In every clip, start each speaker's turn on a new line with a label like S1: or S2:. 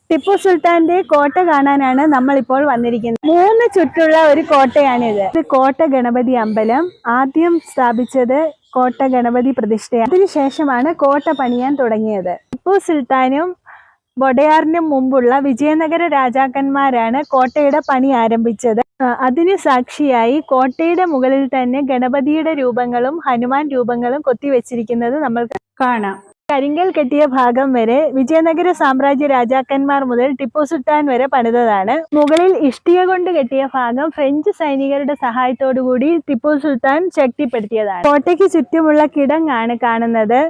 S1: ടിപ്പു സുൽത്താന്റെ കോട്ട കാണാനാണ് നമ്മളിപ്പോൾ വന്നിരിക്കുന്നത്. 3 ചുറ്റുള്ള ഒരു കോട്ടയാണിത്. ഇത് കോട്ട ഗണപതി അമ്പലം. ആദ്യം സ്ഥാപിച്ചത് കോട്ട ഗണപതി പ്രതിഷ്ഠയാണ്. അതിനുശേഷമാണ് കോട്ട പണിയാൻ തുടങ്ങിയത്. ടിപ്പു സുൽത്താനും വൊഡയാറിനും മുമ്പുള്ള വിജയനഗര രാജാക്കന്മാരാണ് കോട്ടയുടെ പണി ആരംഭിച്ചത്. അതിന് സാക്ഷിയായി കോട്ടയുടെ മുകളിൽ തന്നെ ഗണപതിയുടെ രൂപങ്ങളും ഹനുമാൻ രൂപങ്ങളും കൊത്തിവെച്ചിരിക്കുന്നത് നമ്മൾക്ക് കാണാം. കരിങ്കൽ കെട്ടിയ ഭാഗം വരെ വിജയനഗര സാമ്രാജ്യ രാജാക്കന്മാർ മുതൽ ടിപ്പു സുൽത്താൻ വരെ പണിതതാണ്. മുകളിൽ ഇഷ്ടിക കൊണ്ട് കെട്ടിയ ഭാഗം ഫ്രഞ്ച് സൈനികരുടെ സഹായത്തോടുകൂടി ടിപ്പു സുൽത്താൻ ശക്തിപ്പെടുത്തിയതാണ്. കോട്ടയ്ക്ക് ചുറ്റുമുള്ള കിടങ്ങാണ് കാണുന്നത്.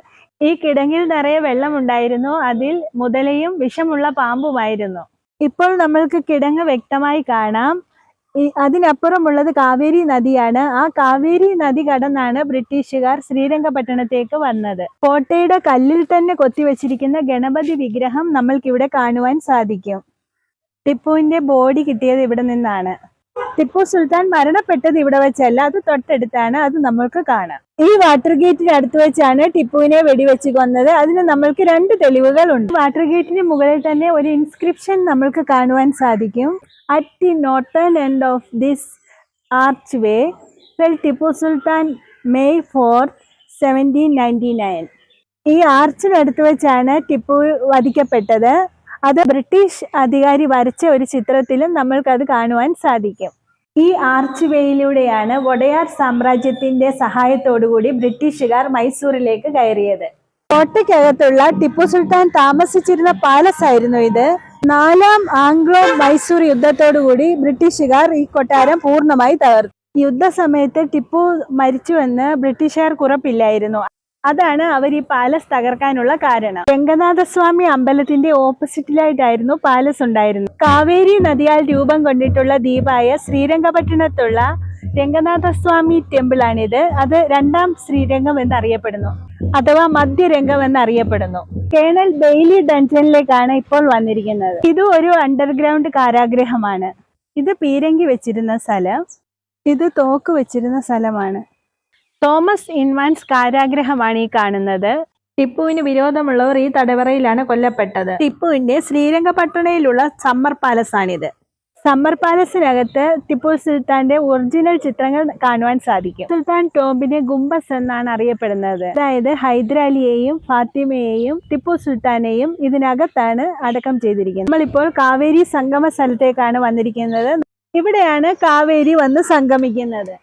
S1: ഈ കിടങ്ങിൽ നിറയെ വെള്ളമുണ്ടായിരുന്നു. അതിൽ മുതലയും വിഷമുള്ള പാമ്പുമായിരുന്നു. ഇപ്പോൾ നമ്മൾക്ക് കിടങ്ങ് വ്യക്തമായി കാണാം. അതിനപ്പുറമുള്ളത് കാവേരി നദിയാണ്. ആ കാവേരി നദി കടന്നാണ് ബ്രിട്ടീഷുകാർ ശ്രീരംഗപട്ടണത്തേക്ക് വന്നത്. കോട്ടയുടെ കല്ലിൽ തന്നെ കൊത്തിവെച്ചിരിക്കുന്ന ഗണപതി വിഗ്രഹം നമ്മൾക്കിവിടെ കാണുവാൻ സാധിക്കും. ടിപ്പുവിന്റെ ബോഡി കിട്ടിയത് ഇവിടെ നിന്നാണ്. ടിപ്പു സുൽത്താൻ മരണപ്പെട്ടത് ഇവിടെ വെച്ചല്ല, അത് തൊട്ടടുത്താണ്. അത് നമ്മൾക്ക് കാണാം. ഈ വാട്ടർ ഗേറ്റിന് അടുത്ത് വെച്ചാണ് ടിപ്പുവിനെ വെടിവെച്ച് കൊന്നത്. അതിന് നമ്മൾക്ക് 2 തെളിവുകളുണ്ട്. വാട്ടർ ഗേറ്റിന് മുകളിൽ തന്നെ ഒരു ഇൻസ്ക്രിപ്ഷൻ നമ്മൾക്ക് കാണുവാൻ സാധിക്കും. At the northern end of this archway fell Tipu Sultan May 4, 1799. ഈ ആർച്ചിനടുത്ത് വെച്ചാണ് ടിപ്പു വധിക്കപ്പെട്ടത്. അത് ബ്രിട്ടീഷ് അധികാരി വരച്ച ഒരു ചിത്രത്തിലും നമ്മൾക്കത് കാണുവാൻ സാധിക്കും. ഈ ആർച്ച് വേയിലൂടെയാണ് വൊഡയാർ സാമ്രാജ്യത്തിന്റെ സഹായത്തോടുകൂടി ബ്രിട്ടീഷുകാർ മൈസൂരിലേക്ക് കയറിയത്. കോട്ടയ്ക്കകത്തുള്ള ടിപ്പു സുൽത്താൻ താമസിച്ചിരുന്ന പാലസ് ആയിരുന്നു ഇത്. 4ാം ആംഗ്ലോ മൈസൂർ യുദ്ധത്തോടുകൂടി ബ്രിട്ടീഷുകാർ ഈ കൊട്ടാരം പൂർണ്ണമായി തകർത്തു. യുദ്ധസമയത്ത് ടിപ്പു മരിച്ചുവെന്ന് ബ്രിട്ടീഷുകാർക്ക് ഉറപ്പില്ലായിരുന്നു. അതാണ് അവർ ഈ പാലസ് തകർക്കാനുള്ള കാരണം. രംഗനാഥസ്വാമി അമ്പലത്തിന്റെ ഓപ്പോസിറ്റിലായിട്ടായിരുന്നു പാലസ് ഉണ്ടായിരുന്നത്. കാവേരി നദിയാൽ രൂപം കൊണ്ടിട്ടുള്ള ദ്വീപായ ശ്രീരംഗപട്ടണത്തുള്ള രംഗനാഥസ്വാമി ടെമ്പിൾ ആണിത്. അത് 2ാം ശ്രീരംഗം എന്നറിയപ്പെടുന്നു, അഥവാ മധ്യരംഗം എന്നറിയപ്പെടുന്നു. കേണൽ ബെയ്ലി ഡഞ്ചനിലേക്കാണ് ഇപ്പോൾ വന്നിരിക്കുന്നത്. ഇത് ഒരു അണ്ടർഗ്രൗണ്ട് കാരാഗ്രഹമാണ്. ഇത് പീരങ്കി വെച്ചിരുന്ന സ്ഥലം, ഇത് തോക്ക് വെച്ചിരുന്ന സ്ഥലമാണ്. തോമസ് ഇൻവാൻസ് കാരാഗ്രഹമാണ് ഈ കാണുന്നത്. ടിപ്പുവിന് വിരോധമുള്ളവർ ഈ തടവറയിലാണ് കൊല്ലപ്പെട്ടത്. ടിപ്പുവിന്റെ ശ്രീരംഗപട്ടണയിലുള്ള സമ്മർ പാലസ് ആണിത്. സമ്മർ പാലസിനകത്ത് ടിപ്പു സുൽത്താന്റെ ഒറിജിനൽ ചിത്രങ്ങൾ കാണുവാൻ സാധിക്കും. സുൽത്താൻ ടോംബിനെ ഗുംബസ് എന്നാണ് അറിയപ്പെടുന്നത്. അതായത് ഹൈദരാലിയെയും ഫാത്തിമയെയും ടിപ്പു സുൽത്താനെയും ഇതിനകത്താണ് അടക്കം ചെയ്തിരിക്കുന്നത്. നമ്മളിപ്പോൾ കാവേരി സംഗമ സ്ഥലത്തേക്കാണ് വന്നിരിക്കുന്നത്. ഇവിടെയാണ് കാവേരി വന്ന് സംഗമിക്കുന്നത്.